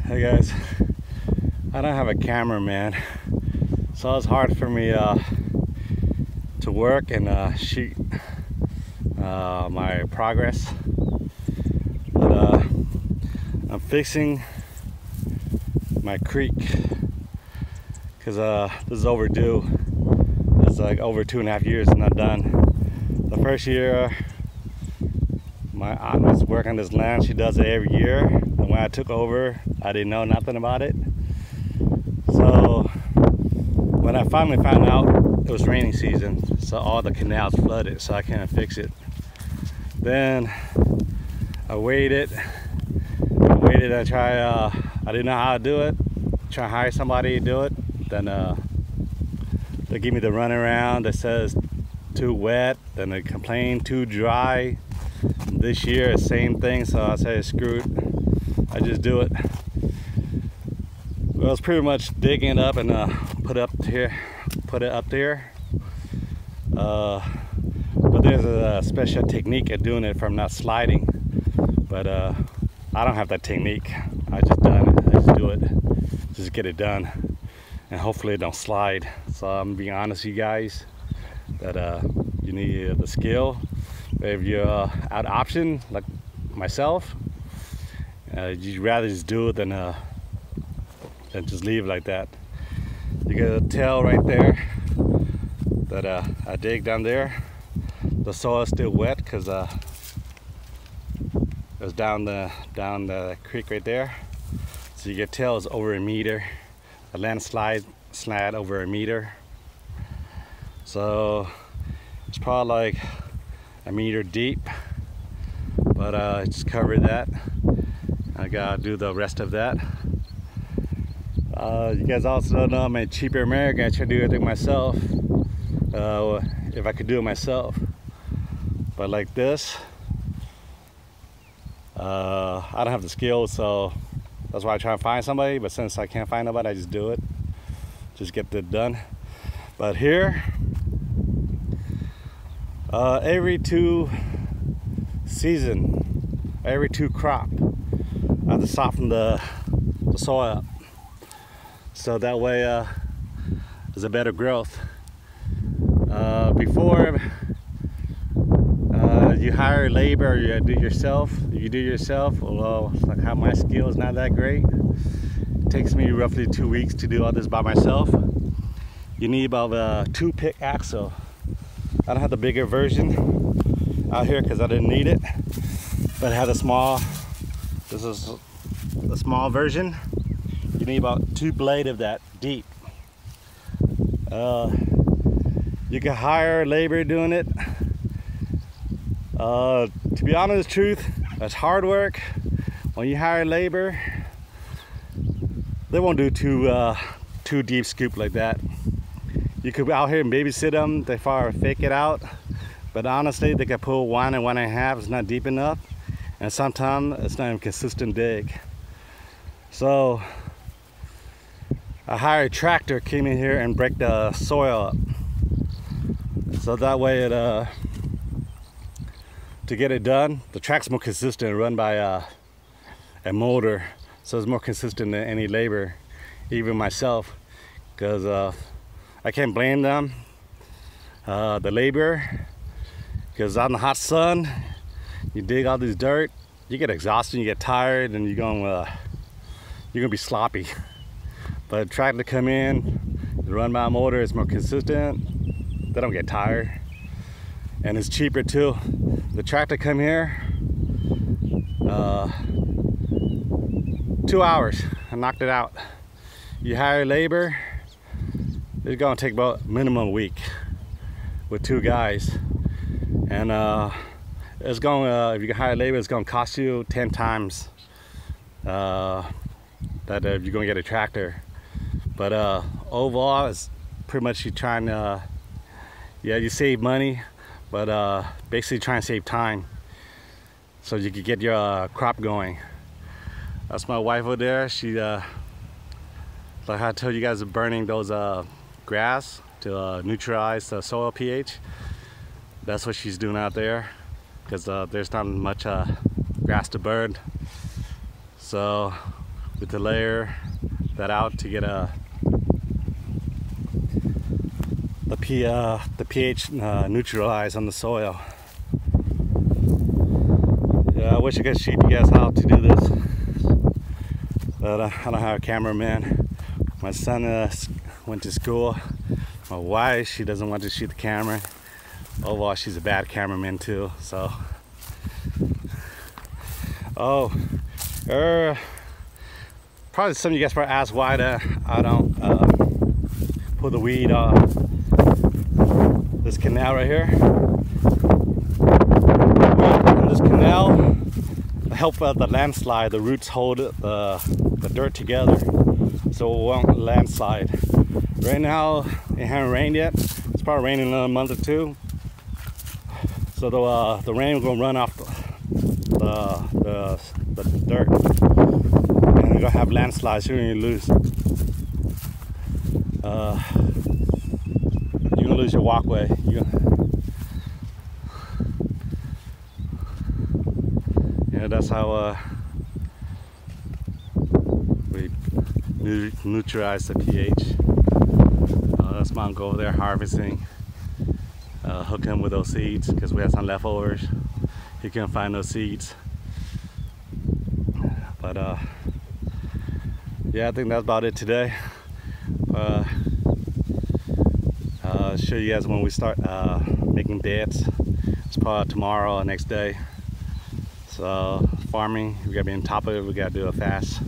Hey guys, I don't have a camera, man, so it's hard for me to work and shoot my progress. But I'm fixing my creek because this is overdue. It's like over 2.5 years and not done. The first year my aunt was working on this land. She does it every year, and when I took over I didn't know nothing about it. So when I finally found out, it was raining season, so all the canals flooded, so I can't fix it. Then I waited and I didn't know how to do it. Try to hire somebody to do it. Then they give me the runaround that says too wet, then they complain too dry. This year, same thing, so I say screw it, I just do it. Well, it's pretty much digging it up and put it up there. But there's a special technique at doing it from not sliding. But I don't have that technique. I just do it, just get it done, and hopefully it don't slide. So I'm being honest with you guys that you need the skill. If you're out of option like myself, you'd rather just do it than just leave it like that. You get a tail right there that I dig down there. The soil is still wet because it was down the creek right there. So you get tails over 1 meter. A landslide over 1 meter. So it's probably like 1 meter deep, but I just covered that. I gotta do the rest of that. You guys also know I'm a cheaper American. I try to do everything myself if I could do it myself. But like this, I don't have the skills, so that's why I try to find somebody. But since I can't find nobody, I just do it. Just get it done. But here, every 2 crop, I have to soften the soil up, so that way there's a better growth. Before you hire labor or you do yourself, well, like how my skill is not that great. It takes me roughly 2 weeks to do all this by myself. You need about a 2-pick axle. I don't have the bigger version out here because I didn't need it, but I have the small. This is the small version. You need about 2 blades of that deep. You can hire labor doing it. To be honest with the truth, that's hard work. When you hire labor, they won't do too deep scoop like that. You could be out here and babysit them, they far fake it out, but honestly they can pull 1 and 1.5. It's not deep enough, and sometimes it's not even consistent dig. So I hired a tractor, came in here and break the soil up, so that way it to get it done. The track's more consistent, run by a motor, so it's more consistent than any labor, even myself, because I can't blame them, the labor, because out in the hot sun, you dig all this dirt, you get exhausted, you get tired, and you're gonna be sloppy. But tractor come in, run by a motor, it's more consistent, they don't get tired, and it's cheaper too. The tractor come here, 2 hours, I knocked it out. You hire labor, it's gonna take about minimum a week with 2 guys, and it's gonna, if you hire labor, it's gonna cost you 10 times that if you're gonna get a tractor. But overall, it's pretty much you trying to, yeah, you save money, but basically trying to save time so you can get your crop going. That's my wife over there. She, like I told you guys, burning those grass to neutralize the soil pH. That's what she's doing out there, because there's not much grass to burn. So with the layer that out to get the pH neutralized on the soil. Yeah, I wish I could show you guys how to do this, but I don't have a cameraman. My son went to school. My wife, she doesn't want to shoot the camera. Overall, she's a bad cameraman too. So, probably some of you guys probably ask why I don't pull the weed off this canal right here. In this canal, help the landslide. The roots hold the dirt together, so it won't landslide. Right now, it hasn't rained yet. It's probably raining in another month or two. So the rain will go run off the dirt, and you're gonna have landslides. You're gonna lose. You're gonna lose your walkway. Yeah, that's how we neutralize the pH. That's my uncle over there harvesting, hooking him with those seeds because we had some leftovers. He couldn't find those seeds. But yeah, I think that's about it today. I'll show you guys when we start making beds. It's probably tomorrow or next day. So farming, we gotta be on top of it. We gotta do it fast.